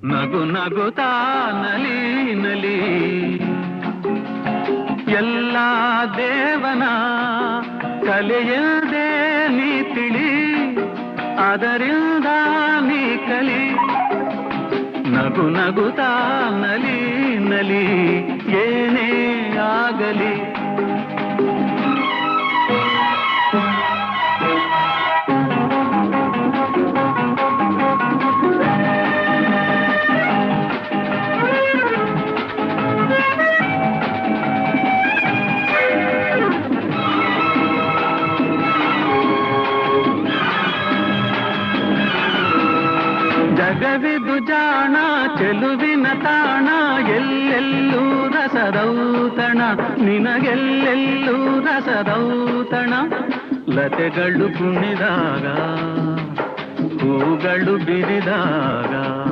ನಗು ನಗುತ್ತಾ ನಲಿ ನಲಿ ಎಲ್ಲ ದೇವನ ಕಲೆಯದೇ ನೀ ತಿಳಿ ಅದರಿಂದ ನೀ ಕಲಿ ನಗು ನಗುತ್ತಾ ನಲಿ ನಲಿ ಏನೇ ಆಗಲಿ ಜಗವಿದು ಜಾಣ ಚೆಲುವಿನ ತಾಣ ಎಲ್ಲೆಲ್ಲೂ ರಸದೌತಣ ನಿನಗೆಲ್ಲೆಲ್ಲೂ ರಸದೌತಣ ಲತೆಗಳು ಕುಣಿದಾಗ ಹೂಗಳು ಬಿರಿದಾಗ